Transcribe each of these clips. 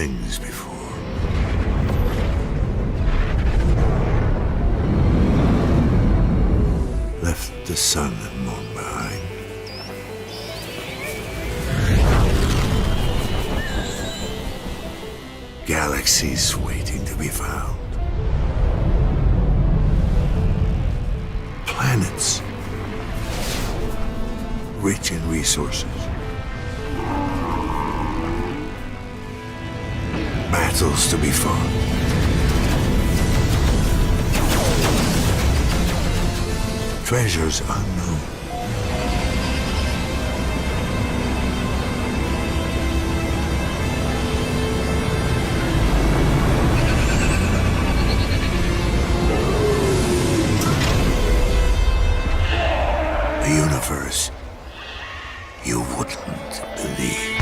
things before. Left the sun and moon behind. Galaxies waiting to be found. Planets rich in resources. Battles to be fought. Treasures unknown. A universe you wouldn't believe.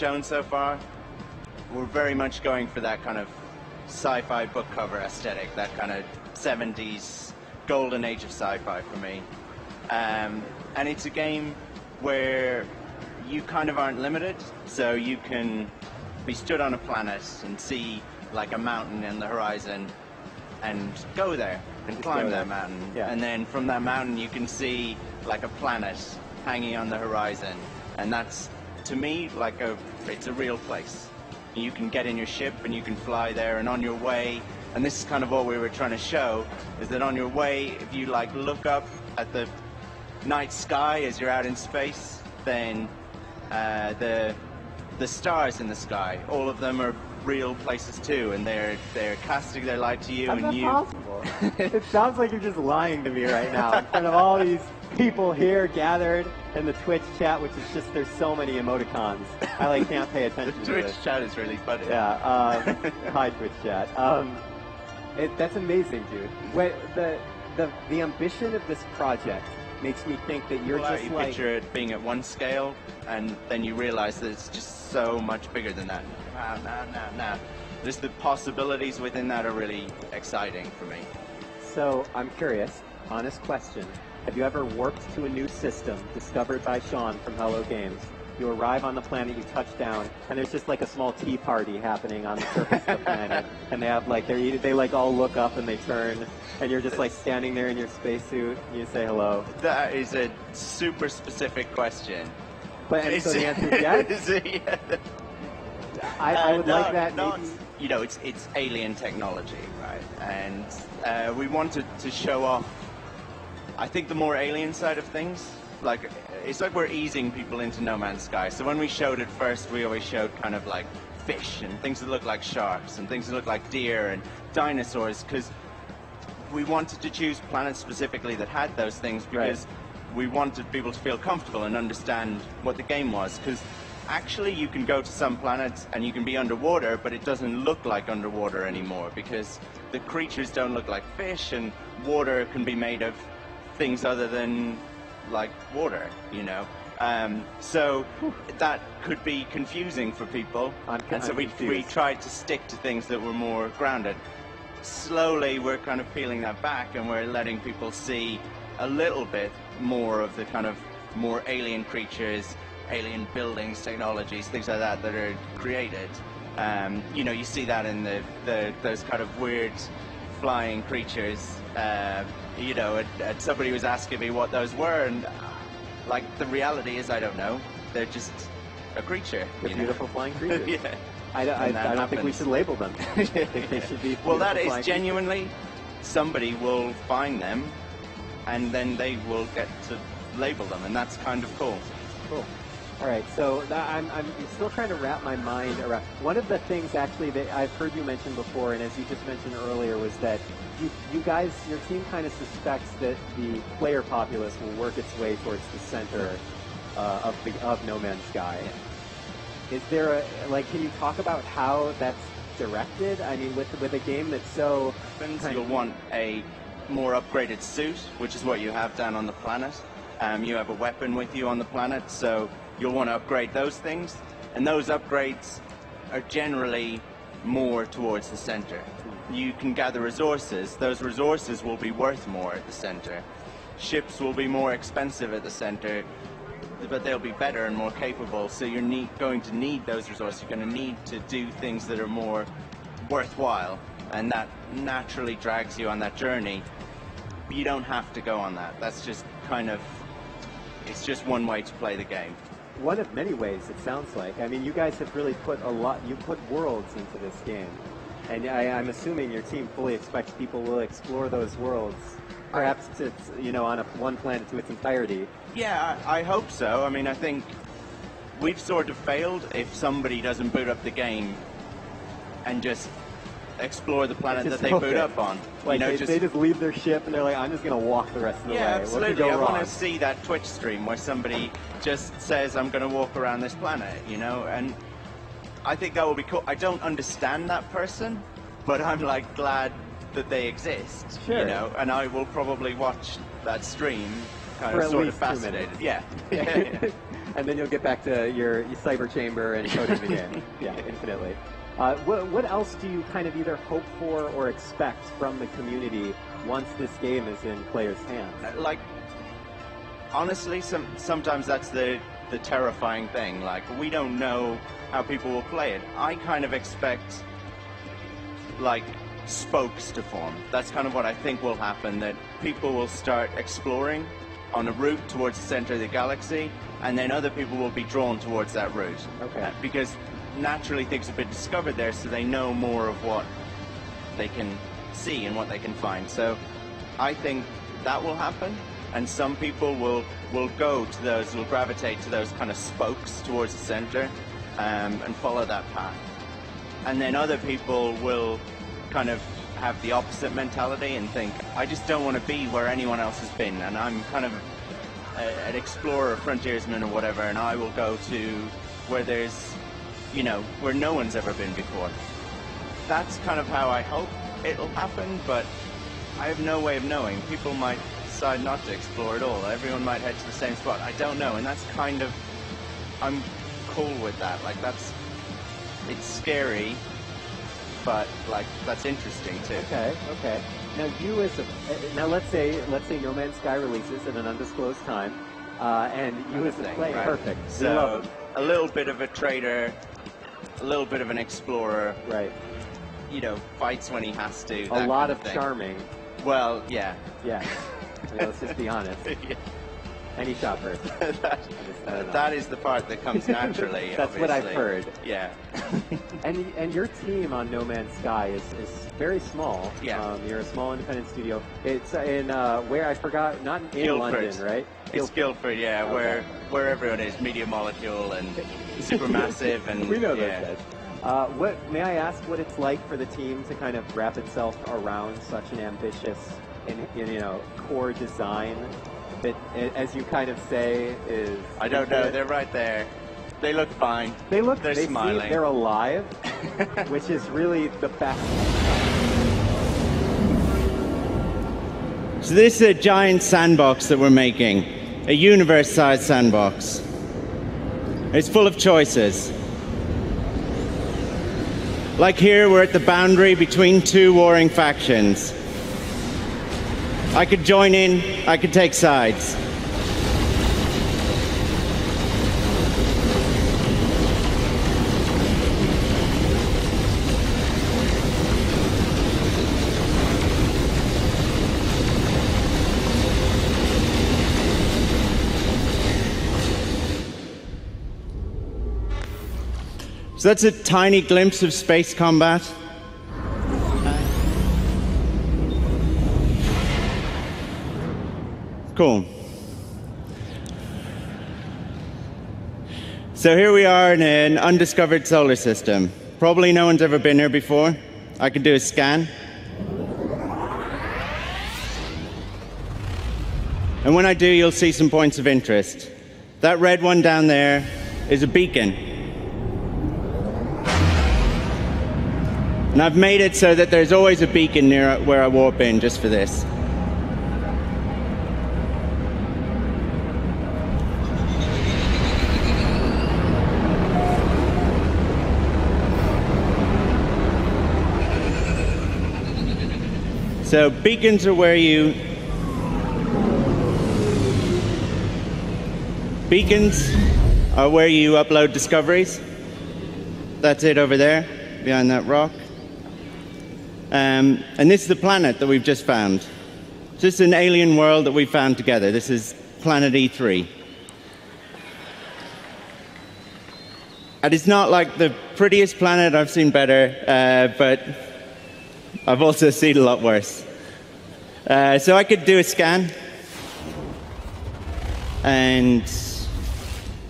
shown so far, we're very much going for that kind of sci-fi book cover aesthetic, that kind of 70s golden age of sci-fi for me. And it's a game where you kind of aren't limited, so you can be stood on a planet and see like a mountain in the horizon and go there and climb that mountain. Yeah. And then from that mountain you can see like a planet hanging on the horizon, and that's, to me, like it's a real place. You can get in your ship and you can fly there, and on your way, and this is kind of what we were trying to show, is that on your way, if you like look up at the night sky as you're out in space, then the stars in the sky, all of them are real places too, and they're casting their light to you. How's and that you possible? It sounds like you're just lying to me right now in front of all these people here gathered in the Twitch chat, which is just, there's so many emoticons. I like can't pay attention the to Twitch this. chat is really funny. Yeah. Hi Twitch chat. That's amazing, dude. The ambition of this project makes me think that you're just you like... picture it being at one scale, and then you realize that it's just so much bigger than that. Nah. Just the possibilities within that are really exciting for me. So, I'm curious, honest question. Have you ever warped to a new system discovered by Sean from Hello Games? You arrive on the planet, you touch down, and there's just like a small tea party happening on the surface of the planet, and they have like, they like all look up and they turn, and you're just like standing there in your spacesuit, and you say hello. That is a super specific question. But and so the answer is yes? Yeah. I would like that no, maybe... You know, it's alien technology, right? And we wanted to show off, I think, the more alien side of things. Like, it's like we're easing people into No Man's Sky. So when we showed it first, we always showed kind of like fish and things that look like sharks and things that look like deer and dinosaurs, because we wanted to choose planets specifically that had those things, because we wanted people to feel comfortable and understand what the game was. Because actually you can go to some planets and you can be underwater, but it doesn't look like underwater anymore, because the creatures don't look like fish, and water can be made of things other than like water, you know. So that could be confusing for people, and so we tried to stick to things that were more grounded. Slowly we're kind of peeling that back, and we're letting people see a little bit more of the kind of more alien creatures, alien buildings, technologies, things like that that are created. You know, you see that in those kind of weird flying creatures. You know, and somebody was asking me what those were, and like the reality is I don't know. They're just a creature. They're beautiful flying creatures. Yeah. I don't think we should label them. I think they should be. Well, that is genuinely, somebody will find them, and then they will get to label them, and that's kind of cool. Cool. All right, so I'm still trying to wrap my mind around. One of the things actually that I've heard you mention before, and as you just mentioned earlier, was that you guys, your team kind of suspects that the player populace will work its way towards the center of No Man's Sky. Is there can you talk about how that's directed? I mean, with a game that's so... You'll want a more upgraded suit, which is what you have down on the planet. You have a weapon with you on the planet, so you'll want to upgrade those things, and those upgrades are generally more towards the center. You can gather resources. Those resources will be worth more at the center. Ships will be more expensive at the center, but they'll be better and more capable, so you're going to need those resources. You're going to need to do things that are more worthwhile, and that naturally drags you on that journey. You don't have to go on that. That's just kind of, it's just one way to play the game. One of many ways, it sounds like. I mean, you guys have really put a lot, you put worlds into this game. And I'm assuming your team fully expects people will explore those worlds, perhaps to, you know, on one planet to its entirety. Yeah, I hope so. I mean, I think we've sort of failed if somebody doesn't boot up the game and just explore the planet that they boot up on. Like, you know, they just leave their ship and they're like, I'm just going to walk the rest of the way. Absolutely. What could go wrong? I want to see that Twitch stream where somebody just says, I'm going to walk around this planet, you know, and I think that will be cool. I don't understand that person, but I'm like glad that they exist, sure. You know, and I will probably watch that stream kind for of sort of 2 fascinated. minutes. Yeah. And then you'll get back to your cyber chamber and coding the game. Yeah, infinitely. What else do you kind of either hope for or expect from the community once this game is in players' hands? Like, honestly, sometimes that's the terrifying thing. Like, we don't know how people will play it. I kind of expect, like, spokes to form. That's kind of what I think will happen, that people will start exploring on a route towards the center of the galaxy, and then other people will be drawn towards that route. Okay. Because naturally things have been discovered there, so they know more of what they can see and what they can find. So I think that will happen, and some people will go to those, will gravitate to those kind of spokes towards the center, and follow that path. And then other people will kind of have the opposite mentality and think, I just don't want to be where anyone else has been, and I'm kind of an explorer, frontiersman or whatever, and I will go to where there's, you know, where no one's ever been before. That's kind of how I hope it'll happen, but I have no way of knowing. People might decide not to explore at all. Everyone might head to the same spot. I don't know, and that's kind of, I'm cool with that. Like, it's scary, but like, that's interesting too. Okay. Now let's say No Man's Sky releases at an undisclosed time, and you as a player, right? Perfect. So a little bit of a trader, a little bit of an explorer, right? You know, fights when he has to. A lot of charming. Well, yeah. Yeah. I mean, let's just be honest. Yeah. Any shot first. That is the part that comes naturally. That's what I've heard. Yeah. and your team on No Man's Sky is very small. Yeah. You're a small independent studio. It's in where I forgot, not in Guildford. London, right? It's Guildford, yeah, Okay. where everyone is, Media Molecule and Supermassive, and we know yeah. those guys. What may I ask what it's like for the team to kind of wrap itself around such an ambitious and core design that, as you kind of say, is... I don't know, they're right there. They look fine. They're smiling. They're alive, which is really the best. So this is a giant sandbox that we're making, a universe-sized sandbox. It's full of choices. Like here, we're at the boundary between two warring factions. I could join in, I could take sides. So that's a tiny glimpse of space combat. Cool. So here we are in an undiscovered solar system. Probably no one's ever been here before. I could do a scan. And when I do, you'll see some points of interest. That red one down there is a beacon. And I've made it so that there's always a beacon near where I warp in just for this. So beacons are where you upload discoveries. That's it over there, behind that rock. And this is the planet that we've just found. Just an alien world that we found together. This is planet E3. And it's not like the prettiest planet. I've seen better, but I've also seen a lot worse. So I could do a scan, and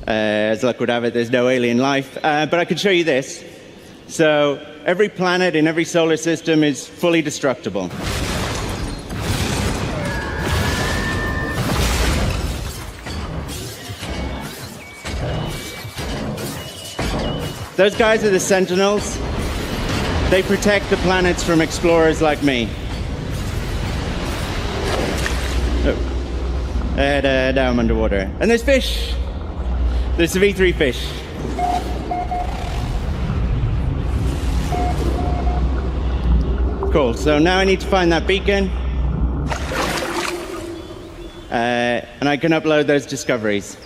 as luck would have it, there's no alien life. But I could show you this. So every planet in every solar system is fully destructible. Those guys are the Sentinels. They protect the planets from explorers like me. Oh. And now I'm underwater. And there's fish. There's the V3 fish. Cool, so now I need to find that beacon. And I can upload those discoveries.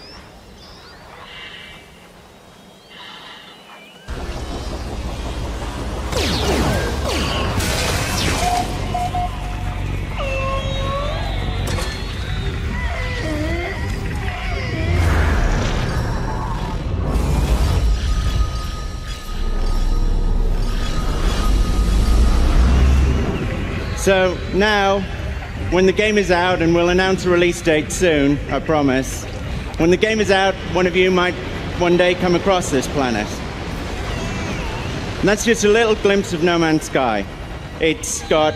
So now, when the game is out, and we'll announce a release date soon, I promise, when the game is out, one of you might one day come across this planet. And that's just a little glimpse of No Man's Sky. It's got